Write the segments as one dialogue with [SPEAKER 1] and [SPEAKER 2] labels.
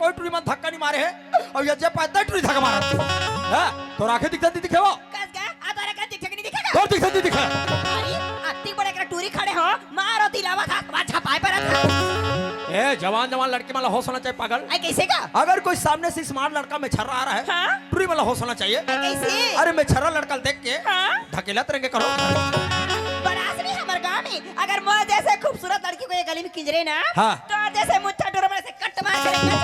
[SPEAKER 1] कोई टुरी में धक्का नहीं मारे है और ये जे पैदा टुरी धक्का मारा है तो आंखें दिखता नहीं दिखे वो
[SPEAKER 2] कस का आ तोरे का दिखे नहीं दिखेगा
[SPEAKER 1] तो दिखता नहीं दिखे
[SPEAKER 2] अरे अत्ती बड़े का टूरी खड़े हो मारो दिलावा था बाछा पाए पर था
[SPEAKER 1] ए जवान जवान लड़के वाला होश होना चाहिए पागल
[SPEAKER 2] आई कैसे का
[SPEAKER 1] अगर कोई सामने से स्मार्ट लड़का में छर्रा आ रहा है
[SPEAKER 2] हाँ?
[SPEAKER 1] टुरी वाला होश होना चाहिए
[SPEAKER 2] कैसे
[SPEAKER 1] अरे मैं छर्रा लड़का देख के
[SPEAKER 2] हाँ?
[SPEAKER 1] धकेला तरंगे करो
[SPEAKER 2] बरास नहीं हमारे गांव में अगर मैं जैसे खूबसूरत लड़की को ये गली में किंजरे ना
[SPEAKER 1] हाँ।
[SPEAKER 2] तो जैसे मुच्छा टोरा से कट मार करेंगे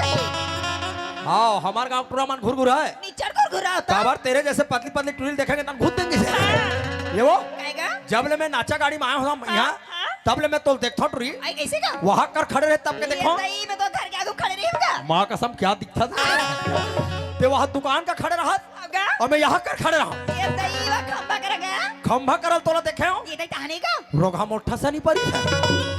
[SPEAKER 1] हाँ हमारे गांव टुरा मन घुर है
[SPEAKER 2] नीचर को घुरा होता
[SPEAKER 1] काबर तेरे जैसे पतली पतली टुरी देखेंगे ना घुस देंगे ये वो
[SPEAKER 2] कहेगा
[SPEAKER 1] जब ले मैं नाचा गाड़ी में आया हूँ यहाँ
[SPEAKER 2] हाँ?
[SPEAKER 1] तब ले मैं तो देखता हूँ टुरी
[SPEAKER 2] आई कैसे का
[SPEAKER 1] वहां कर खड़े रहे तब के देखो
[SPEAKER 2] ये सही में तो घर के आगे खड़े नहीं होगा
[SPEAKER 1] माँ कसम क्या दिखता था ते वहां दुकान का खड़े रहा
[SPEAKER 2] होगा
[SPEAKER 1] और मैं यहाँ कर खड़े रहा
[SPEAKER 2] ये सही वा खंबा करेगा
[SPEAKER 1] खंभा करल तोला देखे हो
[SPEAKER 2] ये तो टहने का
[SPEAKER 1] रोगा मोठा सा नहीं पड़ी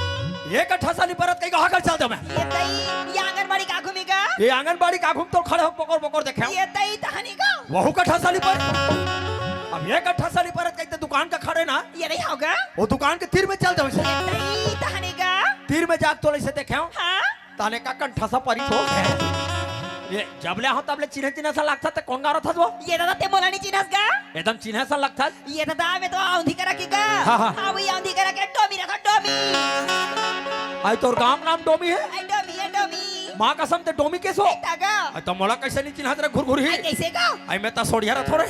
[SPEAKER 1] ये कट्ठा सा नहीं परत कहीं कहाँ कर चल दो मैं
[SPEAKER 2] ये तई ये आंगनबाड़ी का घूमेगा
[SPEAKER 1] ये आंगनबाड़ी का घूम तो खड़े हो पकड़ पकड़ देखे हो
[SPEAKER 2] ये तई टहने का
[SPEAKER 1] वहू कट्ठा सा नहीं पड़ी अब ये कट्ठा सा नहीं परत कहीं दुकान का खड़े ना
[SPEAKER 2] ये नहीं होगा
[SPEAKER 1] वो दुकान के तीर में चल दो
[SPEAKER 2] ये तई टहने का
[SPEAKER 1] तीर में जाग तोले से देखे हो
[SPEAKER 2] हाँ
[SPEAKER 1] ताने का कंठा सा परी हो ये जब ले हो तब ले चिन्ह चिन्ह सा लगता था कौन गारो था वो
[SPEAKER 2] ये दादा ते मोला नहीं चिन्हस का
[SPEAKER 1] एकदम चिन्ह सा लगता
[SPEAKER 2] ये दादा में तो आंधी करा के का
[SPEAKER 1] हाँ।
[SPEAKER 2] हाँ वही आंधी करा के डोमी रखा डोमी
[SPEAKER 1] आई तोर गांव नाम डोमी है
[SPEAKER 2] आई डोमी है डोमी
[SPEAKER 1] माँ कसम ते डोमी कैसो
[SPEAKER 2] तागा
[SPEAKER 1] आई तो मोला कैसे नहीं चिन्ह तेरे घुर घुर ही
[SPEAKER 2] आई कैसे का
[SPEAKER 1] आई मैं ता सोड़िया रहा थोड़े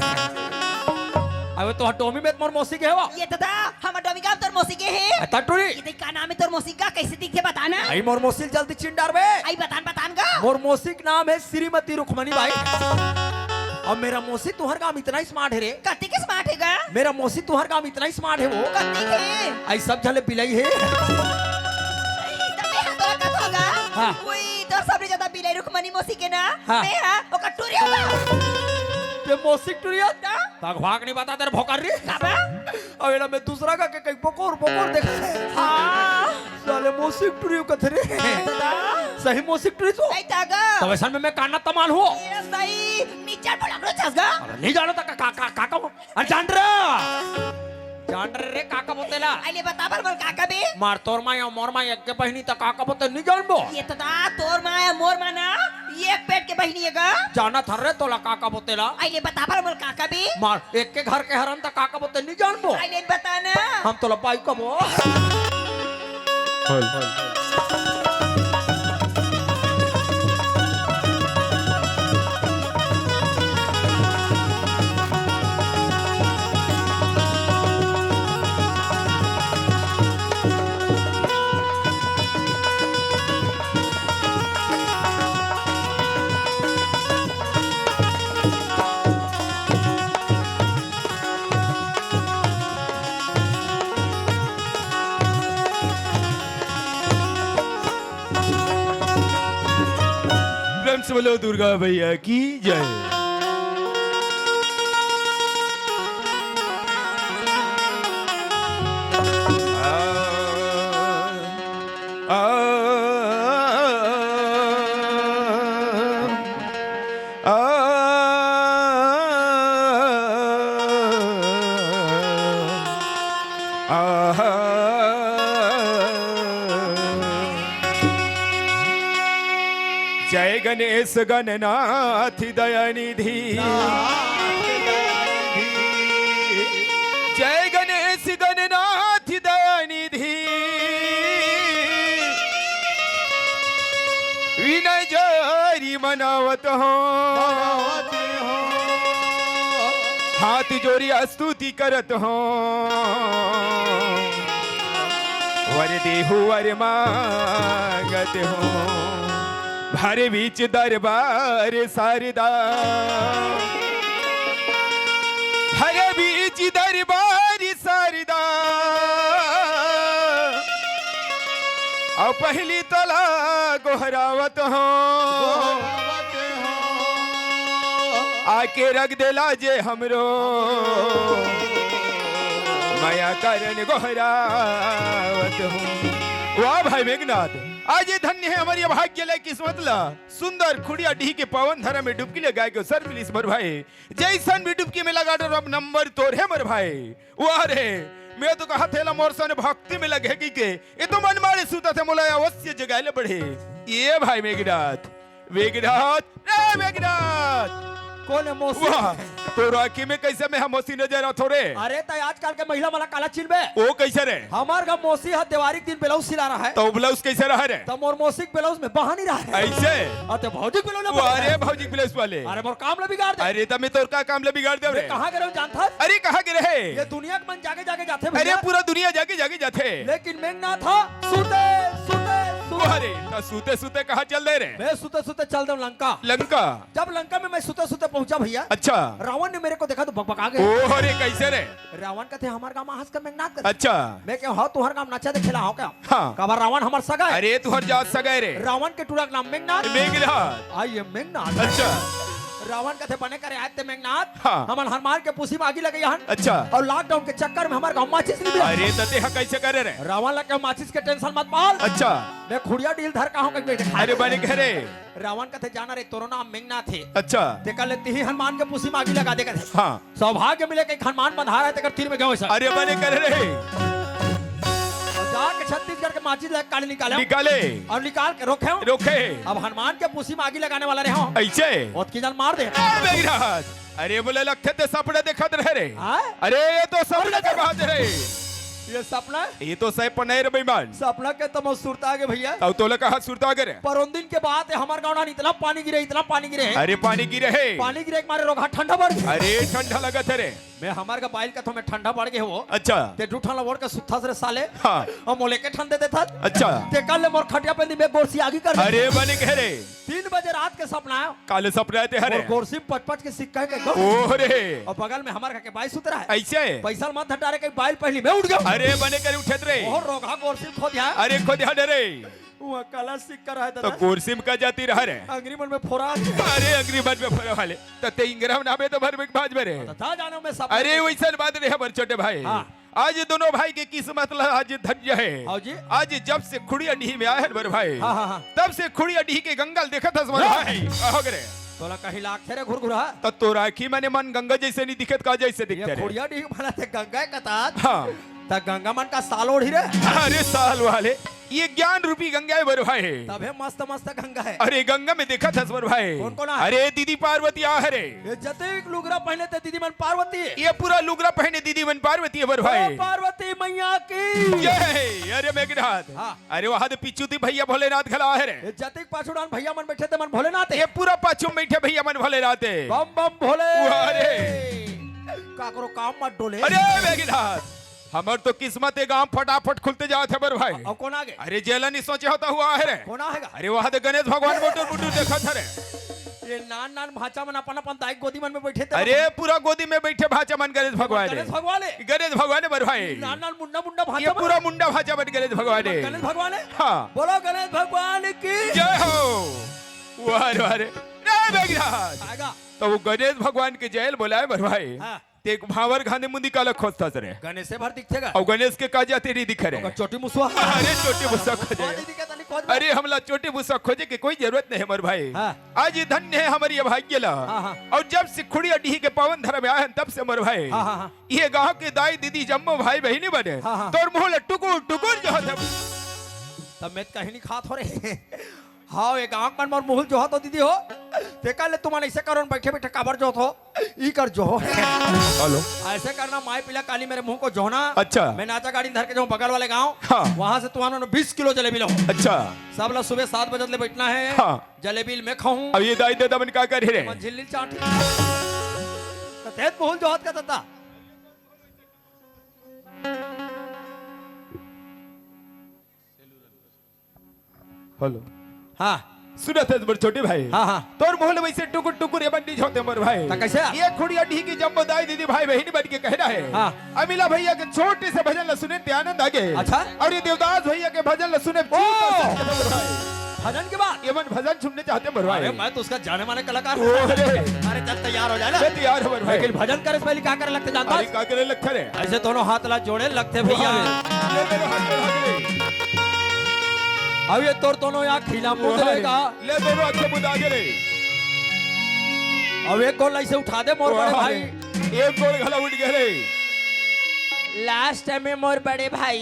[SPEAKER 1] आई तो डोमी में मोर मौसी के है वो
[SPEAKER 2] ये दादा हम डोमी का तोर मौसी के है
[SPEAKER 1] तटुरी
[SPEAKER 2] ये तई का नाम है तोर मौसी का कैसे दिखे बताना
[SPEAKER 1] आई मोर मौसी जल्दी चिंडार बे
[SPEAKER 2] आई बतान का
[SPEAKER 1] मोर मौसी का नाम है श्रीमती रुक्मणी बाई और मेरा मौसी तुहर काम इतना स्मार्ट है रे
[SPEAKER 2] कत्ती के स्मार्ट हैगा
[SPEAKER 1] मेरा मौसी तुहर काम इतना स्मार्ट है वो
[SPEAKER 2] कत्ती के
[SPEAKER 1] आई सब झले बिलाई है
[SPEAKER 2] तबे हाथ का होगा
[SPEAKER 1] हाँ।
[SPEAKER 2] वही तो सबसे ज्यादा बिलाई रुकमनी मौसी के ना
[SPEAKER 1] हाँ।
[SPEAKER 2] मैं हां ओ कटोरी होगा
[SPEAKER 1] ते मौसी टुरिया भाग नहीं बता तेरे भोकर रे
[SPEAKER 2] बाबा
[SPEAKER 1] अब एला मैं दूसरा का के कहीं पकोर पकोर देख
[SPEAKER 2] हां
[SPEAKER 1] साले मौसी टुरियो कथे रे
[SPEAKER 2] दादा
[SPEAKER 1] सही मौसी टुरी तो
[SPEAKER 2] आई तागा
[SPEAKER 1] तब ऐसा में मैं काना तमाल हो
[SPEAKER 2] ये सही नीचे पर लगरो छसगा
[SPEAKER 1] अरे नहीं जानो ता काका अरे जान रे काका बोतेला
[SPEAKER 2] आइले बता पर काका बे
[SPEAKER 1] मार तोर माया मोर माया के बहिनी ता काका बोते नहीं जानबो
[SPEAKER 2] ये तो दा तोर माया मोर माना एक पेट के बहिनी हैगा
[SPEAKER 1] जाना था रे तोला काका बोतेला
[SPEAKER 2] आइले बता पर काका बे
[SPEAKER 1] मार एक के घर के हरन ता काका बोते नहीं जानबो
[SPEAKER 2] आइले बताना
[SPEAKER 1] हम तोला बाई कबो
[SPEAKER 3] बोलो दुर्गा भैया की जय जय गणेश गणनाथ दयानिधि जय गणेश गणनाथ दयानिधि विनय जारी मनावत हो हाथ जोड़ी स्तुति करत हो वर देहु वर मांगत हो भर बीच दरबार शारदा भर बीच दरबार शारदा और पहली तला गोहरावत हो आके रख देला जे हमरो माया कारण गोहरावत हो। वाह भाई मेघनाथ, आज ये धन्य है हमारी भाग्य लय किस्मत ला सुंदर खुड़िया डी के पवन धरा में डुबकी ले गाय को सर मिलिस मर भाई जैसन भी डुबकी में लगा डर अब नंबर तोर है मर भाई वाह रे मैं तो कहा थे मोर सन भक्ति में लगे की के ये तो मन मारे सूता थे मोला अवश्य जगाले बढ़े ये भाई मेघनाथ वेगनाथ ए वेगनाथ
[SPEAKER 1] कौन है मौसी?
[SPEAKER 3] वाह तो राखी में कैसे में हम मौसी नजर आ थोड़े
[SPEAKER 1] अरे तो आजकल के महिला वाला काला चिलबे
[SPEAKER 3] ओ कैसे रे
[SPEAKER 1] हमार का मौसी है दिवाली के दिन ब्लाउज सिला रहा है
[SPEAKER 3] तो ब्लाउज कैसे रहा रे
[SPEAKER 1] तो मोर मौसी के ब्लाउज में बहा नहीं रहा है
[SPEAKER 3] ऐसे
[SPEAKER 1] अरे भौजी ब्लाउज
[SPEAKER 3] वो अरे भौजी ब्लाउज वाले
[SPEAKER 1] अरे मोर काम ले बिगाड़ दे
[SPEAKER 3] अरे तब तोर का काम ले बिगाड़ दे रे
[SPEAKER 1] कहां गए जानता
[SPEAKER 3] अरे कहाँ गिरे है
[SPEAKER 1] ये दुनिया के मन जागे जागे जाते
[SPEAKER 3] अरे
[SPEAKER 1] भैया
[SPEAKER 3] पूरा दुनिया जाके जाके जाते
[SPEAKER 1] लेकिन मेघना था सूते सूते
[SPEAKER 3] अरे तो सूते सूते कहाँ चल रहे रे
[SPEAKER 1] मैं सूते सूते चल दऊं लंका
[SPEAKER 3] लंका
[SPEAKER 1] जब लंका में मैं सूते सूते पहुंचा भैया
[SPEAKER 3] अच्छा
[SPEAKER 1] रावण ने मेरे को देखा तो बकबका गए
[SPEAKER 3] ओ अरे कैसे रे
[SPEAKER 1] रावण कहते हमारे गांव में हंस कर मेघनाथ कहते
[SPEAKER 3] अच्छा
[SPEAKER 1] मैं क्या हाँ तुम्हारे गांव नचा दे खिला हो क्या
[SPEAKER 3] हाँ
[SPEAKER 1] कबर रावण हमार सगा है
[SPEAKER 3] अरे तुहर जात सगाए रे
[SPEAKER 1] रावण के टूरा का नाम मेघनाथ
[SPEAKER 3] मेघनाथ
[SPEAKER 1] आइए मेघनाथ
[SPEAKER 3] अच्छा
[SPEAKER 1] रावण कहते बने करे आते थे मेघनाथ
[SPEAKER 3] हाँ।
[SPEAKER 1] हमारे हनुमान के पुसी में आगी लगी हन
[SPEAKER 3] अच्छा
[SPEAKER 1] और लॉकडाउन के चक्कर में हमारे गांव माचिस नहीं मिला
[SPEAKER 3] अरे तते हा कैसे करे रे
[SPEAKER 1] रावण लगे माचिस के टेंशन मत पाल
[SPEAKER 3] अच्छा
[SPEAKER 1] मैं खुड़िया डील धर का हूं कहीं बैठे
[SPEAKER 3] अरे बने कह रे
[SPEAKER 1] रावण कहते जाना रे तोरो नाम मेघनाथ थे
[SPEAKER 3] अच्छा
[SPEAKER 1] देखा लेती ही हनुमान के पुसी में आगी लगा देगा
[SPEAKER 3] हाँ
[SPEAKER 1] सौभाग्य मिले कि हनुमान बंधा रहे तेकर तीर में गए सर
[SPEAKER 3] अरे बने कह रे
[SPEAKER 1] जाके छत्तीसगढ़ के माचिस लेके काली निकाले
[SPEAKER 3] निकाले
[SPEAKER 1] और निकाल के रोके
[SPEAKER 3] रोके
[SPEAKER 1] अब हनुमान के पुसी में आगी लगाने वाला रहे हो
[SPEAKER 3] ऐसे
[SPEAKER 1] बहुत की जान मार दे
[SPEAKER 3] मेघनाथ अरे बोले लगते थे सपने देखत रहे रे
[SPEAKER 1] हाँ?
[SPEAKER 3] अरे ये तो सपने के बात रे
[SPEAKER 1] ये सपना
[SPEAKER 3] ये तो सही पर नहीं रे बेईमान
[SPEAKER 1] सपना के तम सुरता आगे भैया
[SPEAKER 3] तब तो लगा हाथ सुरता करे
[SPEAKER 1] पर उन दिन के बाद हमारे गाँव में इतना पानी गिरे
[SPEAKER 3] अरे पानी गिरे है
[SPEAKER 1] पानी गिरे के मारे रोग ठंडा बढ़ गया
[SPEAKER 3] अरे ठंडा लगा थे रे
[SPEAKER 1] मैं हमारे का बाइल का तो मैं ठंडा बढ़ गए हो
[SPEAKER 3] अच्छा
[SPEAKER 1] ते जूठा लवड़ के सुत्था से साले
[SPEAKER 3] हाँ
[SPEAKER 1] और मोले के ठंडे देता
[SPEAKER 3] अच्छा
[SPEAKER 1] ते कल ले मोर खटिया पे मैं गोरसी आगी कर
[SPEAKER 3] अरे बने कह रे
[SPEAKER 1] 3 बजे रात के सपना आयो
[SPEAKER 3] काले सपने आते हरे
[SPEAKER 1] और गोरसी पट के सिक्का के गो
[SPEAKER 3] ओ रे
[SPEAKER 1] और बगल में हमारे का बाई सुतरा है
[SPEAKER 3] ऐसे
[SPEAKER 1] पैसा मत हटारे के बाइल पहली मैं उठ गया
[SPEAKER 3] अरे बने करे उठे रे
[SPEAKER 1] और रोगा गोरसी खो दिया
[SPEAKER 3] अरे खुद हट रे
[SPEAKER 1] वो कला सिक्का रहा
[SPEAKER 3] तो
[SPEAKER 1] था
[SPEAKER 3] कुर्सिम का जाती रहा रे
[SPEAKER 1] अंग्रेमन में फोरा
[SPEAKER 3] अरे अग्रिमन में फरे वाले तते इंग्रम नामे तो भर में भाज में रे
[SPEAKER 1] था जानो मैं सपना
[SPEAKER 3] अरे वैसा बात रे हमर छोटे भाई
[SPEAKER 1] हाँ।
[SPEAKER 3] आज दोनों भाई के किस्मत आज धन्य है
[SPEAKER 1] हाँ जी।
[SPEAKER 3] आज जब से खुड़िया डी में आए हैं बर भाई
[SPEAKER 1] हाँ, हाँ, हाँ।
[SPEAKER 3] तब से खुड़िया डी के गंगल देखा था बर भाई हो गए
[SPEAKER 1] तोला कहीं लाख थे रे घुरघुरा
[SPEAKER 3] तब तो राखी मैंने मन गंगा जैसे नहीं दिखत का जैसे दिखते
[SPEAKER 1] ये
[SPEAKER 3] रे
[SPEAKER 1] खोड़िया डी बना थे गंगा का तात
[SPEAKER 3] हाँ
[SPEAKER 1] ता गंगा मन का साल ओढ़ी रे
[SPEAKER 3] अरे साल वाले ये ज्ञान रूपी गंगा है बर भाई
[SPEAKER 1] तबे मस्त मस्त गंगा है
[SPEAKER 3] अरे गंगा में देखा था बर भाई
[SPEAKER 1] कौन-कौन है?
[SPEAKER 3] अरे दीदी पार्वती आ है रे
[SPEAKER 1] ये जते लुगरा पहने थे दीदी मन पार्वती है
[SPEAKER 3] ये पूरा लुगरा पहने दीदी मन पार्वती है बर भाई
[SPEAKER 1] ओ पार्वती मैया की
[SPEAKER 3] जय अरे मेघनाथ
[SPEAKER 1] हाँ।
[SPEAKER 3] अरे वहां पिछुती भैया भोलेनाथ खड़ा है रे
[SPEAKER 1] ये जते पाछुडान भैया मन बैठे थे मन भोलेनाथ है
[SPEAKER 3] ये पूरा पाछू बैठे भैया मन भोलेनाथ है
[SPEAKER 1] बम बम भोले
[SPEAKER 3] अरे।
[SPEAKER 1] का करो काम मत डोले
[SPEAKER 3] अरे मेघनाथ हमार तो किस्मत है गांव फटाफट खुलते जाते है बर भाई
[SPEAKER 1] अब कौन आ गए
[SPEAKER 3] अरे जेला नहीं सोचे होता हुआ है रे
[SPEAKER 1] कौन आएगा
[SPEAKER 3] अरे वहां तो गणेश भगवान मोटू मोटू देखा था रे
[SPEAKER 1] ये नान नान भाचा मन अपन अपन दाई गोदी मन में बैठे थे
[SPEAKER 3] अरे पूरा गोदी में बैठे भाचा मन गणेश भगवान
[SPEAKER 1] गणेश भगवान है
[SPEAKER 3] गणेश भगवान है बर भाई
[SPEAKER 1] नान नान मुंडा मुंडा
[SPEAKER 3] ये
[SPEAKER 1] भाचा
[SPEAKER 3] पूरा मुंडा भाचा बन गणेश भगवान है
[SPEAKER 1] गणेश भगवान है
[SPEAKER 3] हाँ
[SPEAKER 1] बोलो गणेश भगवान की
[SPEAKER 3] जय हो वाह वाह रे मेघनाथ
[SPEAKER 1] आएगा
[SPEAKER 3] तो वो गणेश भगवान के जैल बोलाए बर भाई
[SPEAKER 1] हाँ।
[SPEAKER 3] ते भावर खाने मुंदी काला खोजता रे
[SPEAKER 1] गणेश से भर दिखेगा
[SPEAKER 3] और गणेश के का जाते नहीं दिख रहे
[SPEAKER 1] छोटी मुसवा
[SPEAKER 3] अरे छोटे मुस्सा खोजे अरे हमला छोटे मुस्सा खोजे की कोई जरूरत नहीं हमारे भाई
[SPEAKER 1] हाँ।
[SPEAKER 3] आज ये धन्य है हमारी भाग्य ला
[SPEAKER 1] हाँ, हाँ।
[SPEAKER 3] और जब से खुड़िया डी के पावन धर्म में आए हैं तब से हमारे भाई
[SPEAKER 1] हाँ, हाँ, हाँ।
[SPEAKER 3] ये गांव के दाई दीदी जम्मो भाई बहनी बने
[SPEAKER 1] हाँ, हाँ।
[SPEAKER 3] तो और मुंह टुकुर टुकुर जो है
[SPEAKER 1] तब मैं कहीं नहीं खात हो रहे हाँ ये गांव मन मोर मुहल जो हो तो दीदी हो देखा ले तुम ऐसे करो बैठे बैठे काबर जो हो ई कर जो हो
[SPEAKER 3] हेलो
[SPEAKER 1] ऐसे करना माई पिला काली मेरे मुंह को जोना
[SPEAKER 3] अच्छा।
[SPEAKER 1] मैं नाचा गाड़ी धर के जाऊँ बगल वाले गांव
[SPEAKER 3] हाँ।
[SPEAKER 1] वहां से तुम्हारा 20 किलो जलेबी लो
[SPEAKER 3] अच्छा
[SPEAKER 1] सब लोग सुबह 7 बजे ले बैठना है
[SPEAKER 3] हाँ।
[SPEAKER 1] जलेबी मैं खाऊं
[SPEAKER 3] अब ये दाई दादा मन क्या कर रहे
[SPEAKER 1] मन झिल्ली चाटी तेज मुहल जो हाथ का तता
[SPEAKER 3] हेलो
[SPEAKER 1] हाँ
[SPEAKER 3] सुना था तुम्हारे छोटे भाई
[SPEAKER 1] हाँ हाँ
[SPEAKER 3] तोर मोहल्ले वैसे टुकुर टुकुर ये बंदी होते मर भाई
[SPEAKER 1] ता कैसे?
[SPEAKER 3] ये खुड़िया ढी की जब दाई दीदी भाई बहनी बन के कहना है
[SPEAKER 1] हाँ।
[SPEAKER 3] अमिला भैया के छोटे से भजन ल सुने ते आनंद आ गए
[SPEAKER 1] अच्छा।
[SPEAKER 3] और ये देवदास भैया के भजन ल सुने
[SPEAKER 1] भजन के बाद
[SPEAKER 3] ये मन भजन सुनने चाहते मर भाई
[SPEAKER 1] अरे मैं तो उसका जाने माने कलाकार
[SPEAKER 3] ओ रे
[SPEAKER 1] अरे चल तैयार हो जाए ना
[SPEAKER 3] मैं तैयार हूं मर भाई
[SPEAKER 1] लेकिन भजन करे से पहले क्या करे लगते जानता
[SPEAKER 3] अरे का करे लखा रे
[SPEAKER 1] ऐसे दोनों हाथ ला जोड़े लगते भैया
[SPEAKER 3] ले मेरे हाथ में भाग
[SPEAKER 1] अब ये तोर दोनों यहाँ खिला मुंह देगा
[SPEAKER 3] ले मेरे हाथ में बुदा रे
[SPEAKER 1] अब एक गोल ऐसे उठा दे मोर बड़े भाई
[SPEAKER 3] एक गोल गला उठ गए रे
[SPEAKER 2] लास्ट में मोर बड़े भाई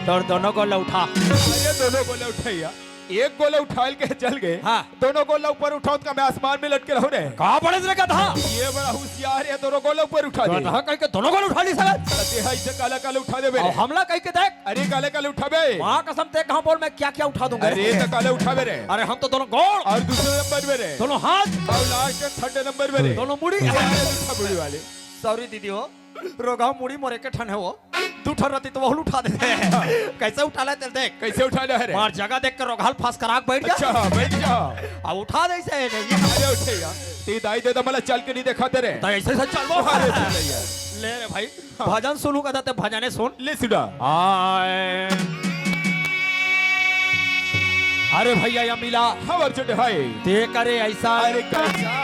[SPEAKER 1] तोर दोनों गोला उठा।
[SPEAKER 3] अरे दोनों गोला उठाइया, एक गोला उठाल के चल गए।
[SPEAKER 1] हाँ।
[SPEAKER 3] दोनों गोला ऊपर उठाओ तो मैं आसमान में लटके रहूं रे।
[SPEAKER 1] कहाँ पड़े रे गधा?
[SPEAKER 3] ये बड़ा होशियार है, दोनों गोला ऊपर उठा दे।
[SPEAKER 1] गधा कह के दोनों गोला उठा ली सगत।
[SPEAKER 3] ते है इसे काला काला उठा दे बे।
[SPEAKER 1] और हमला कह के देख।
[SPEAKER 3] अरे काले काले उठाबे।
[SPEAKER 1] माँ कसम ते कहाँ बोल मैं क्या क्या उठा दूंगा।
[SPEAKER 3] अरे तो काले उठाबे रे।
[SPEAKER 1] अरे हम तो दोनों गोल
[SPEAKER 3] और दूसरे नंबर में रे।
[SPEAKER 1] दोनों हाथ
[SPEAKER 3] और लास्ट थर्ड नंबर में रे।
[SPEAKER 1] दोनों मुड़ी।
[SPEAKER 3] उठा बुढ़ी वाले।
[SPEAKER 1] सॉरी दीदी हो, रोगा मुड़ी मोरे के ठन है वो। तू ठन रहती तो वो उठा देते। कैसे उठा लेते देख।
[SPEAKER 3] कैसे उठा ले रे?
[SPEAKER 1] मार जगह देख कर रोगाल फास कराक बैठ जा।
[SPEAKER 3] अच्छा बैठ जा।
[SPEAKER 1] अब उठा दे इसे।
[SPEAKER 3] अरे उठेगा। ती दाई दे तो मला चल के नहीं दिखाते रे।
[SPEAKER 1] तो ऐसे से चल वो।
[SPEAKER 3] अरे चल यार।
[SPEAKER 1] ले रे भाई भजन सुनू का ते भजने सुन।
[SPEAKER 3] ले सुना।
[SPEAKER 1] आए अरे भैया या मिला
[SPEAKER 3] हमार छोटे भाई।
[SPEAKER 1] ते करे ऐसा।
[SPEAKER 3] अरे कैसा?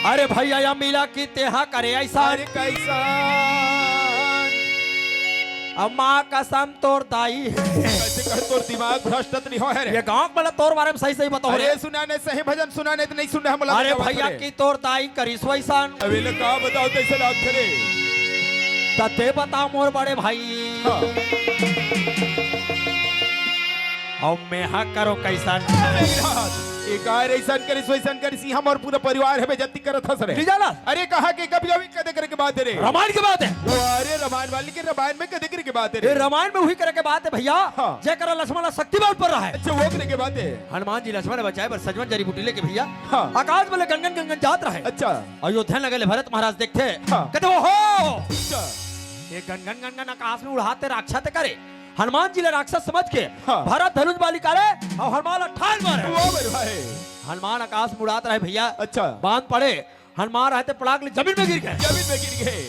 [SPEAKER 1] अरे भैया या मिला कि तेहा करे ऐसा।
[SPEAKER 3] अरे कैसा?
[SPEAKER 1] अम्मा कसम तोर दाई है।
[SPEAKER 3] कैसे कर तोर दिमाग भ्रष्ट नहीं हो है रे।
[SPEAKER 1] ये गांव वाला तोर बारे में सही सही बताओ रे।
[SPEAKER 3] अरे सुनाने सही भजन सुनाने तो नहीं सुन रहे हम लोग।
[SPEAKER 1] अरे भैया की तोर दाई करीस वैसान।
[SPEAKER 3] अबे ले का बताओ कैसे लाग रे।
[SPEAKER 1] तते बताओ मोर बड़े भाई।
[SPEAKER 3] हाँ।
[SPEAKER 1] और मैं हाँ करो कैसन।
[SPEAKER 3] एक आर ऐसा करी वैसा करी सी हम और पूरा परिवार है बेइज्जती करत हंस रे।
[SPEAKER 1] जाला
[SPEAKER 3] अरे कहा के कभी कभी कदे करे के बात है रे।
[SPEAKER 1] रामायण की बात है।
[SPEAKER 3] वो अरे रामायण वाली के रामायण में कदे करे के बात है
[SPEAKER 1] ये
[SPEAKER 3] रे।
[SPEAKER 1] रामायण में वही करे के बात है भैया।
[SPEAKER 3] हाँ।
[SPEAKER 1] जय करा लक्ष्मण शक्तिमान पर रहा है।
[SPEAKER 3] अच्छा वो करे के बात है।
[SPEAKER 1] हनुमान जी लक्ष्मण बचाए पर सजवन जरी बूटी लेके भैया।
[SPEAKER 3] हाँ।
[SPEAKER 1] आकाश में गंगन गंगन जात रहे।
[SPEAKER 3] अच्छा
[SPEAKER 1] अयोध्या लगले भरत महाराज देखते।
[SPEAKER 3] हाँ।
[SPEAKER 1] कहते वो हो
[SPEAKER 3] अच्छा
[SPEAKER 1] ये गंगन गंगन आकाश में उड़ाते राक्षस करे। हनुमान जी ने राक्षस समझ के
[SPEAKER 3] हाँ।
[SPEAKER 1] भरत धनुष बाली करे और हनुमान ठाल मारे।
[SPEAKER 3] वो मेरे भाई।
[SPEAKER 1] हनुमान आकाश में उड़ाते रहे भैया।
[SPEAKER 3] अच्छा
[SPEAKER 1] बांध पड़े हनुमान रहते पड़ाक ले जमीन में गिर गए।
[SPEAKER 3] जमीन में गिर गए।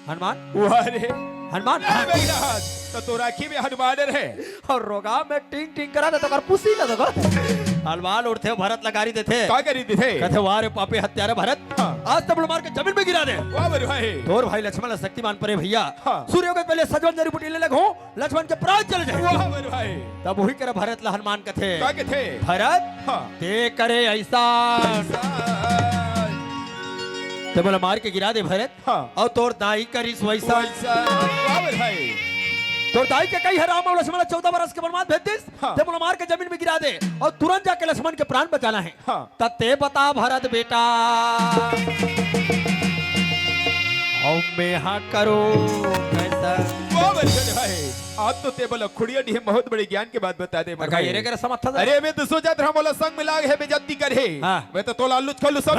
[SPEAKER 1] हनुमान
[SPEAKER 3] वो अरे
[SPEAKER 1] हनुमान
[SPEAKER 3] तो राखी में हनुमान रहे।
[SPEAKER 1] और रोगा में टिंग टिंग करा दे तो कर पुसी ना तो हनुमान उड़ते भरत लगारी देते।
[SPEAKER 3] का करी थे?
[SPEAKER 1] कहते वाह रे पापे हत्यारे भरत।
[SPEAKER 3] हाँ।
[SPEAKER 1] आज तब मार के जमीन में गिरा दे।
[SPEAKER 3] वाह मेरे भाई।
[SPEAKER 1] तोर भाई लक्ष्मण शक्तिमान परे भैया।
[SPEAKER 3] हाँ।
[SPEAKER 1] सूर्य के पहले सजवन जड़ी बूटी ले लगो लक्ष्मण के प्राण चले जाए।
[SPEAKER 3] वाह मेरे भाई।
[SPEAKER 1] तब वही करे भरत ला हनुमान कथे।
[SPEAKER 3] का के थे?
[SPEAKER 1] भरत
[SPEAKER 3] हाँ।
[SPEAKER 1] ते करे ऐसा ते बोला मार के गिरा दे भरत।
[SPEAKER 3] हाँ।
[SPEAKER 1] और तोर दाई करीस वैसा।
[SPEAKER 3] वाह मेरे भाई।
[SPEAKER 1] तोर दाई के कई है राम और लक्ष्मण 14 बरस के वनवास भेज दिस।
[SPEAKER 3] हाँ।
[SPEAKER 1] ते बोला मार के जमीन में गिरा दे और तुरंत जाके लक्ष्मण के प्राण बचाना है।
[SPEAKER 3] हाँ।
[SPEAKER 1] तते बता भरत बेटा और मैं हाँ करो कैसा।
[SPEAKER 3] वाह मेरे भाई। आप तो टेबल खुड़िया डी बहुत बड़े ज्ञान के बात बता दे।
[SPEAKER 1] का ये रे करे समझता था।
[SPEAKER 3] अरे मैं तो सोचा था मोला संग मिला है बेइज्जती करे।
[SPEAKER 1] हाँ।
[SPEAKER 3] मैं तो तोला लुच खलु सब।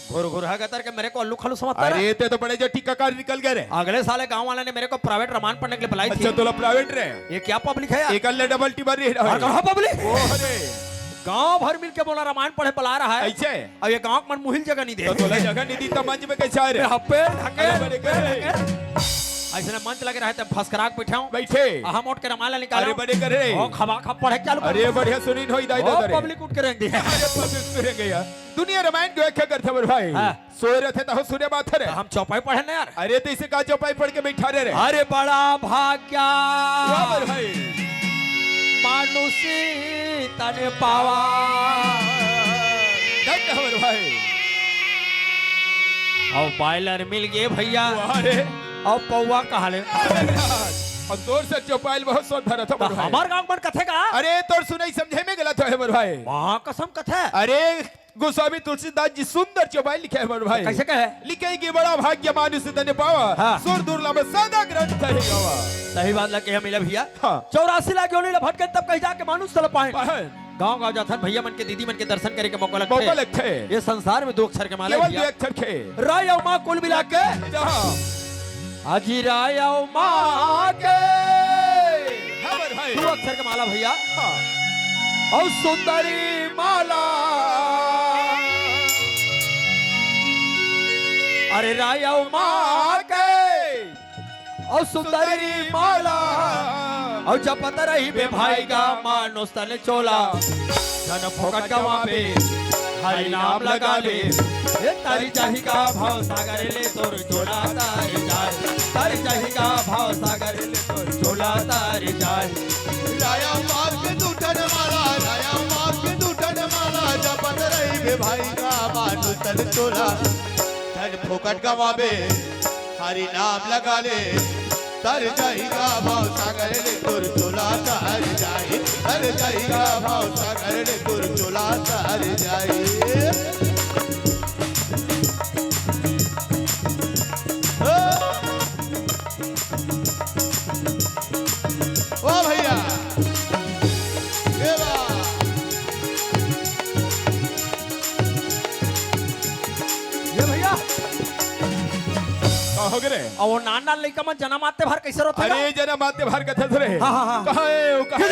[SPEAKER 1] घुर घुर हा कतर के मेरे को अल्लू खलू समझता रहा।
[SPEAKER 3] अरे ते तो बड़े जो टीकाकार निकल गए रे।
[SPEAKER 1] अगले साले गांव वाले ने मेरे को प्राइवेट रामायण पढ़ने के लिए बुलाई थी।
[SPEAKER 3] अच्छा तोला प्राइवेट रे।
[SPEAKER 1] ये क्या पब्लिक है यार?
[SPEAKER 3] एक अल्ले डबल टी बार रही
[SPEAKER 1] और कहाँ पब्लिक?
[SPEAKER 3] ओ अरे
[SPEAKER 1] गांव भर मिल के बोला रामायण पढ़े बुला रहा है।
[SPEAKER 3] ऐसे
[SPEAKER 1] अब ये गांव मन मुहिल जगह नहीं दे।
[SPEAKER 3] तो तोला जगह नहीं दी तो मंच में कैसे आ रे?
[SPEAKER 1] हप्पे ढके
[SPEAKER 3] अरे बड़े करे।
[SPEAKER 1] ऐसे मंच लगे रहे थे फसकराक बैठाऊं
[SPEAKER 3] बैठे।
[SPEAKER 1] हम उठ के रामायण निकाले।
[SPEAKER 3] अरे बड़े करे।
[SPEAKER 1] ओ खबा खब पढ़े क्या?
[SPEAKER 3] अरे बढ़िया सुनी होई दाई दो रे।
[SPEAKER 1] पब्लिक उठ के रख दी।
[SPEAKER 3] अरे पब्लिक सुने गया। दुनिया रामायण को व्याख्या करते मेरे भाई।
[SPEAKER 1] हाँ।
[SPEAKER 3] सोए रहे थे तो सुने बात है रे।
[SPEAKER 1] हम चौपाई पढ़े ना यार।
[SPEAKER 3] अरे तो इसे का चौपाई पढ़ के बैठा रे।
[SPEAKER 1] अरे बड़ा भाग्या
[SPEAKER 3] वाह मेरे भाई।
[SPEAKER 1] मानुषी तने पावा।
[SPEAKER 3] धन्य मेरे भाई।
[SPEAKER 1] और बायलर मिल गए भैया।
[SPEAKER 3] अरे
[SPEAKER 1] और पौवा कहा ले।
[SPEAKER 3] और तोर से चौपाई बहुत सोच भरा था
[SPEAKER 1] तो
[SPEAKER 3] मेरे भाई।
[SPEAKER 1] हमार गांव में कथे का।
[SPEAKER 3] अरे तोर सुनाई समझे में गलत है मेरे भाई।
[SPEAKER 1] वहाँ कसम कथे।
[SPEAKER 3] अरे गोस्वामी तुलसीदास जी सुंदर चौपाई लिखे है मेरे भाई।
[SPEAKER 1] कैसे कहे?
[SPEAKER 3] लिखे कि बड़ा भाग्य मानुष तने पावा।
[SPEAKER 1] हाँ।
[SPEAKER 3] सुर दुर्लभ सदा ग्रंथ है गवा।
[SPEAKER 1] सही बात लगे मिला भैया।
[SPEAKER 3] हाँ।
[SPEAKER 1] 84 लाख योनि भटके तब कहीं जाके मानुष चल पाए।
[SPEAKER 3] पहन
[SPEAKER 1] गांव गांव जाथन भैया मन के दीदी मन के दर्शन करे के मौका लगते।
[SPEAKER 3] मौका लगते।
[SPEAKER 1] ये संसार में दो अक्षर के माला
[SPEAKER 3] केवल
[SPEAKER 1] भैया।
[SPEAKER 3] दो अक्षर के।
[SPEAKER 1] राय और माँ कुल मिला के
[SPEAKER 3] जहाँ
[SPEAKER 1] अजी राय और माँ के
[SPEAKER 3] हाँ मेरे भाई।
[SPEAKER 1] दो अक्षर के माला भैया।
[SPEAKER 3] हाँ।
[SPEAKER 1] और सुंदरी माला। अरे राय और माँ के और सुंदरी माला। और जपत रही बे भाई का मानुष तने चोला। धन फोकट का वहाँ पे हरि नाम लगा ले। ये तारी चाही का भाव सागर ले तोर चोला तारी जाए। तारी चाही का भाव सागर ले तोर चोला तारी जाए।
[SPEAKER 4] राया मार के दूठन माला, राया मार के दूठन माला, जपत रही बे भाई का मानु तन चोला। धन फोकट गवाबे हरि नाम लगा ले तर जाएगा भाव सागर ले तुर चोला तर जाए तर जाएगा भाव सागर ले तुर चोला तर जाए ओ भैया ये बात
[SPEAKER 1] ये भैया
[SPEAKER 3] हो गए
[SPEAKER 1] और वो नान नान लड़का मन जन्म आते भर कैसे रोते
[SPEAKER 3] अरे जरा माते भर कथे रे
[SPEAKER 1] हाँ, हाँ, हाँ।
[SPEAKER 3] कहाँ है वो कहाँ है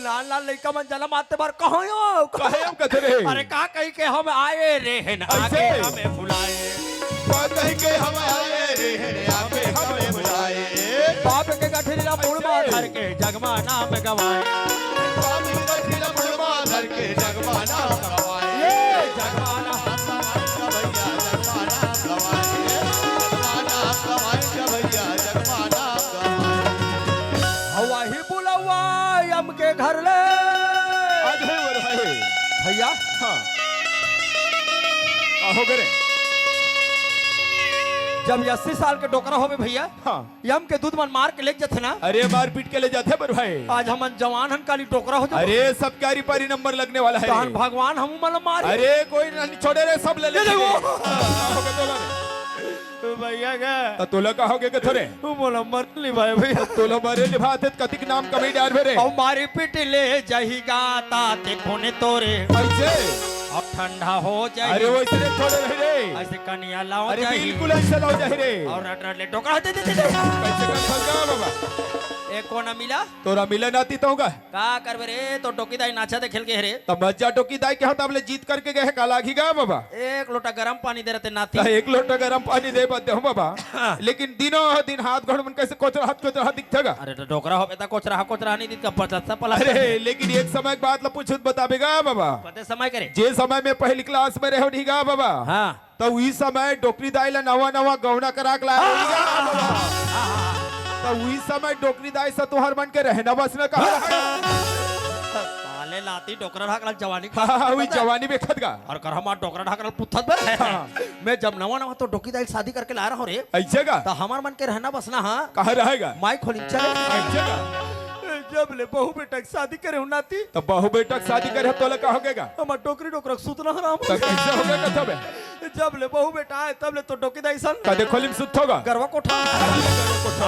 [SPEAKER 1] नान नान लड़का मन जन्म आते भर कहाँ हो
[SPEAKER 3] कहाँ हम कथे रे
[SPEAKER 1] अरे कहा कहीं के हम आए रे हैं आगे
[SPEAKER 3] ऐसे?
[SPEAKER 1] हमें बुलाए
[SPEAKER 4] कह के हम आए रे आके हमें बुलाए
[SPEAKER 1] बाप के गठरीला मुड़मा धर के जगमा नाम गवाए
[SPEAKER 4] स्वामी कठिन मुड़मा धर के जगमाना गवाए
[SPEAKER 1] ये जगमाना
[SPEAKER 4] भैया जगमाना गवाए जगमाना गवाए भैया जगमाना गवाए
[SPEAKER 1] हवा ही बुलावा यम के घर ले
[SPEAKER 3] आज है वो भाई
[SPEAKER 1] भैया
[SPEAKER 3] हाँ हो गए
[SPEAKER 1] जब 80 साल के डोकरा होवे भैया
[SPEAKER 3] हाँ
[SPEAKER 1] यम के दूध मन मार के ले जाते ना
[SPEAKER 3] अरे मार पीट के ले जाते पर भाई
[SPEAKER 1] आज हम जवान हन काली टोकरा हो जाए
[SPEAKER 3] अरे सब क्यारी पारी नंबर लगने वाला है
[SPEAKER 1] तहन भगवान हम मतलब मारे
[SPEAKER 3] अरे कोई नहीं छोड़े रे सब ले ले
[SPEAKER 1] ये देखो।
[SPEAKER 3] भैया
[SPEAKER 1] भैया
[SPEAKER 3] तोला कहोगे के थोरे
[SPEAKER 1] बोला मर ली भाई भैया
[SPEAKER 3] तोला मारे लिभाते कतिक नाम कमी डार भरे
[SPEAKER 1] और मारी पिट ले जही गाता ते कोने तोरे
[SPEAKER 3] ऐसे
[SPEAKER 1] अब ठंडा हो जाए
[SPEAKER 3] अरे वो इसने थोड़े रह रे
[SPEAKER 1] ऐसे कनिया लाओ
[SPEAKER 3] अरे
[SPEAKER 1] जाए
[SPEAKER 3] बिल्कुल ऐसे लाओ जाए रे
[SPEAKER 1] और रट रट ले टोकरा दे दे दे
[SPEAKER 3] कैसे कर सकता बाबा
[SPEAKER 1] एक कोना मिला
[SPEAKER 3] तोरा मिलन आती तो होगा
[SPEAKER 1] का करबे रे तो टोकीदाई नाचा दे खेल के रे
[SPEAKER 3] तब मज्जा टोकी दाई के हाथ आपले जीत करके गए काला घी गा बाबा
[SPEAKER 1] एक लोटा गरम पानी दे रहते नाती
[SPEAKER 3] एक लोटा गरम पानी दे बदे हो बाबा लेकिन दिनों दिन हाथ घड़ मन कैसे कोचरा दिखेगा
[SPEAKER 1] अरे तो डोकरा हो बेटा कोचरा नहीं दित का पचता पला
[SPEAKER 3] अरे लेकिन एक समय के बाद ला पूछत बताबेगा बाबा
[SPEAKER 1] पते समय करे
[SPEAKER 3] जे समय में पहली क्लास में रहो ढीगा बाबा
[SPEAKER 1] हाँ
[SPEAKER 3] तो उस समय डोकरी दाई ला नवा नवा गौना करा के लाया होगा बाबा तो उस समय डोकरी दाई से तुहर मन के रहना बस न कहा
[SPEAKER 1] साले लाती डोकरा ढाकल जवानी
[SPEAKER 3] हाँ वही जवानी में खत गा
[SPEAKER 1] और कर हमार डोकरा ढाकल पुथत बर
[SPEAKER 3] हाँ।
[SPEAKER 1] मैं जब नवा नवा तो डोकी दाई शादी करके ला रहा हूँ रे
[SPEAKER 3] ऐसे का
[SPEAKER 1] तो हमार मन के रहना बसना हाँ
[SPEAKER 3] कहा रहेगा
[SPEAKER 1] माई खोली चले
[SPEAKER 3] ऐसे का
[SPEAKER 1] जब ले बहू बेटा की शादी करे नाती
[SPEAKER 3] तो बहू बेटा के शादी करे तो लगा होगेगा
[SPEAKER 1] हमार टोकरी डोकरा सुतना हराम
[SPEAKER 3] तो कैसे होगेगा तब
[SPEAKER 1] जब ले बहू बेटा आए तब ले तो डोकी दाई सन
[SPEAKER 3] कदे खोलिम सुत होगा
[SPEAKER 1] गरवा कोठा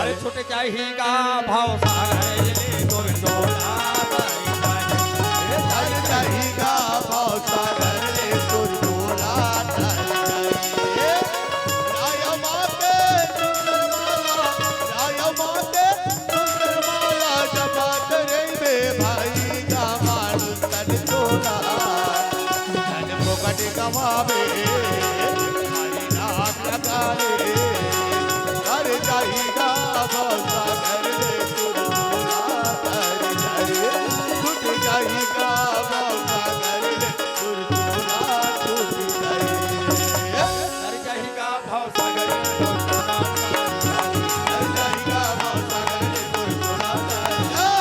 [SPEAKER 1] अरे छोटे चाहिएगा भाव सागर ले गोविंदोला
[SPEAKER 4] तर जाएगा भाव सागर ले तुर चोला तर जाए राया माते सुंदर माला जपात रे बे भाई का मानुस तन चोला धन फोकट कमावे हरि नाम लगा ले तर जाएगा भाव सागर ले तुर चोला तर जाए छूट जाएगा भाव सागर ले तुर चोला छूट जाए
[SPEAKER 1] अरे चाहिएगा भाव सागर
[SPEAKER 4] तर जाएगा भाव सागर ले तुर चोला तर जाए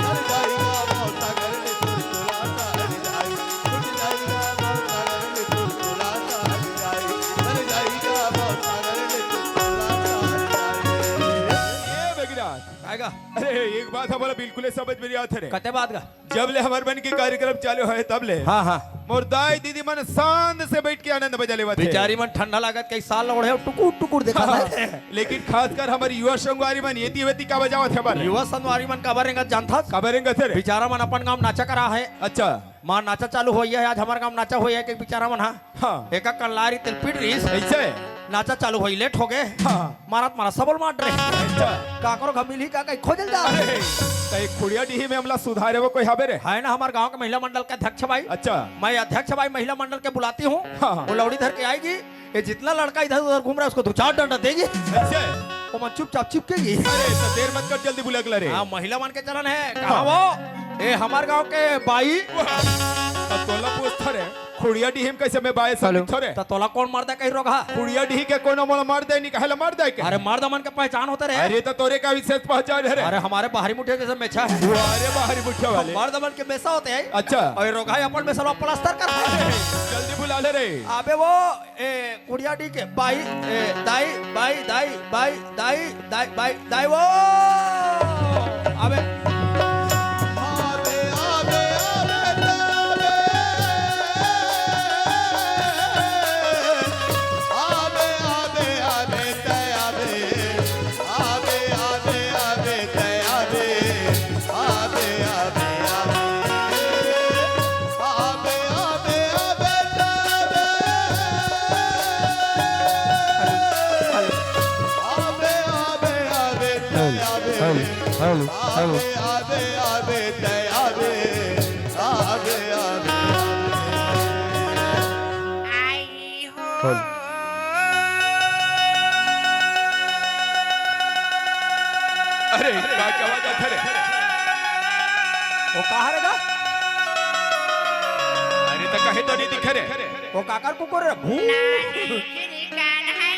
[SPEAKER 4] तर जाएगा भाव सागर ले तुर चोला तर जाए छूट जाएगा भाव सागर ले तुर चोला तर जाए तर जाएगा भाव सागर ले तुर चोला तर जाए
[SPEAKER 3] ये बेगरात
[SPEAKER 1] आएगा
[SPEAKER 3] अरे एक बात हमारा बिल्कुल समझ में नहीं आते रे
[SPEAKER 1] कते बात का
[SPEAKER 3] जब ले हमारे मन के कार्यक्रम चालू है तब ले
[SPEAKER 1] हाँ हाँ
[SPEAKER 3] मोर दाई दीदी मन शांत से बैठ के आनंद बजा लेवा थे
[SPEAKER 1] बेचारी मन ठंडा लागत कई साल ओढ़े टुकुर टुकुर देखा था
[SPEAKER 3] लेकिन खासकर हमारी युवा संगवारी मन ये वेती का बजावत है हमारे
[SPEAKER 1] युवा संवारी मन का बरेंगा जानता
[SPEAKER 3] खबरेंगे थे रे
[SPEAKER 1] बेचारा मन अपन गांव नाचा करा है
[SPEAKER 3] अच्छा
[SPEAKER 1] मां नाचा चालू हुई है आज हमारे गांव नाचा हुई है कि बेचारा मन
[SPEAKER 3] हाँ
[SPEAKER 1] एक कल्लारी तिलपिट रहीस
[SPEAKER 3] ऐसे
[SPEAKER 1] नाचा चालू हुई लेट हो गए
[SPEAKER 3] हाँ
[SPEAKER 1] मारत मारा सबल मार रहे
[SPEAKER 3] अच्छा
[SPEAKER 1] काकरो घमिली का कहीं खोजल जा
[SPEAKER 3] अरे तो एक खुड़िया डी में हमला सुधारे वो कोई हबे रे
[SPEAKER 1] है ना हमारे गांव के महिला मंडल के अध्यक्ष भाई
[SPEAKER 3] अच्छा
[SPEAKER 1] मैं अध्यक्ष भाई महिला मंडल के बुलाती हूँ
[SPEAKER 3] हाँ।
[SPEAKER 1] वो लौड़ी धर के आएगी ये जितना लड़का इधर उधर घूम रहा है उसको दो चार डंडा देगी
[SPEAKER 3] ऐसे
[SPEAKER 1] वो मन चुपचाप चिपकेगी
[SPEAKER 3] अरे तो देर मत कर जल्दी बुला के ला रे
[SPEAKER 1] हाँ महिला मन के चलन है कहा वो ये हमारे गांव के बाई
[SPEAKER 3] तब तोला पूछता रे खुड़िया डी हम कैसे में बाय सब छोरे
[SPEAKER 1] तो तोला कौन मार दे कहीं रोगा
[SPEAKER 3] खुड़िया डी के कोनो मोला मार दे नहीं कहला मार दे के
[SPEAKER 1] अरे मार दमन के पहचान होता रे
[SPEAKER 3] अरे तो तोरे का विशेष पहचान है रे
[SPEAKER 1] अरे हमारे बाहरी मुठिया जैसे मेछा है
[SPEAKER 3] अरे बाहरी मुठ्ठा वाले
[SPEAKER 1] मार दमन के मेसा होते हैं
[SPEAKER 3] अच्छा
[SPEAKER 1] और रोगा अपन में सलवा प्लास्टर करते हैं
[SPEAKER 3] जल्दी बुला ले रे
[SPEAKER 1] अबे वो कुड़िया डी के बाई दाई बाई दाई बाई दाई दाई बाई दाई वो अबे
[SPEAKER 4] आवे आवे आवे आवे आवे तयावे आवे आवे आवे तयावे आवे आवे आवे आवे आवे आवे आवे आवे तयावे आवे आवे आवे तयावे आवे आवे
[SPEAKER 3] अरे क्या आवाज आता रे
[SPEAKER 1] वो कहाँ रहेगा
[SPEAKER 3] अरे तो कहे तो नहीं दिख रे
[SPEAKER 1] वो काकर कुकुर रे भू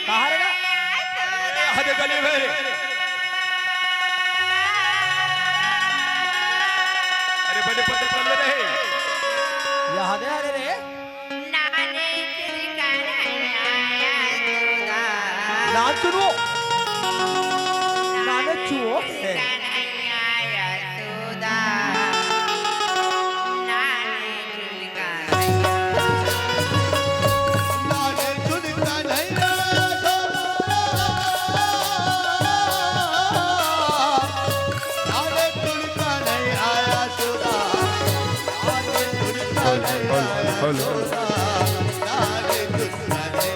[SPEAKER 1] कहाँ रहेगा
[SPEAKER 3] अरे गली में रे अरे बड़े पत्ते पड़ रहे
[SPEAKER 1] यहाँ दे अरे रे नाच चुनो नाने चुओ
[SPEAKER 4] नाने चुनका नैया नाने चुनका नहीं आया सुदा नाने चुनका नहीं आया सुदा नाने चुनका नहीं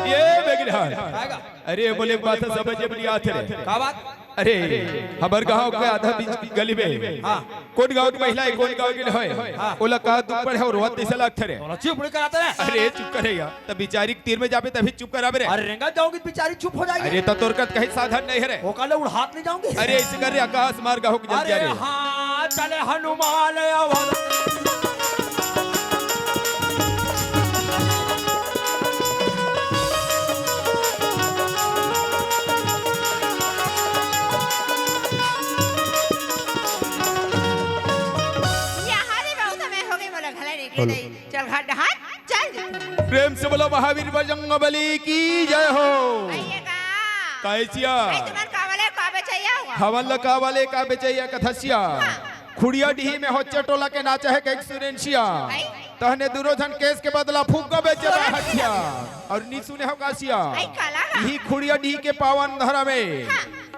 [SPEAKER 3] ये बेगिरहार
[SPEAKER 1] आएगा
[SPEAKER 3] अरे बोले बात समझ में आते रे
[SPEAKER 1] क्या बात
[SPEAKER 3] अरे हमार गांव के आधा बीच गली में
[SPEAKER 1] हाँ
[SPEAKER 3] कौन गांव की महिला है कौन गांव की है ओला का दुख पड़े और रोत ऐसा लगता रे
[SPEAKER 1] तो चुप नहीं कराते रे
[SPEAKER 3] अरे चुप करेगा तब बेचारी तीर में जाबे तभी चुप कराबे रे
[SPEAKER 1] अरे रेंगा जाऊंगी बेचारी चुप हो जाएगी
[SPEAKER 3] अरे तो तोरकत कहीं साधन नहीं है रे
[SPEAKER 1] वो काले उड़ हाथ नहीं जाऊंगी
[SPEAKER 3] अरे ऐसे कर रे आकाश मार गांव के जल
[SPEAKER 1] अरे
[SPEAKER 3] जा रे
[SPEAKER 1] हाँ चले हनुमान अवध
[SPEAKER 2] चल घाट हाथ चल
[SPEAKER 3] प्रेम से बोलो महावीर बजरंगबली की जय हो
[SPEAKER 2] आइएगा
[SPEAKER 3] कैसिया
[SPEAKER 2] तुम्हारे कावले काबे चाहिए होगा
[SPEAKER 3] हवन का वाले का बेचैया कथसिया खुड़िया डी में होच्चे टोला के नाचा है के एक्सपीरियंसिया तहने दुरोधन केस के बदला फूक को बेचे हथिया और नी सुने हो कासिया
[SPEAKER 2] आई काला
[SPEAKER 3] यही खुड़िया डी के पावन धरा में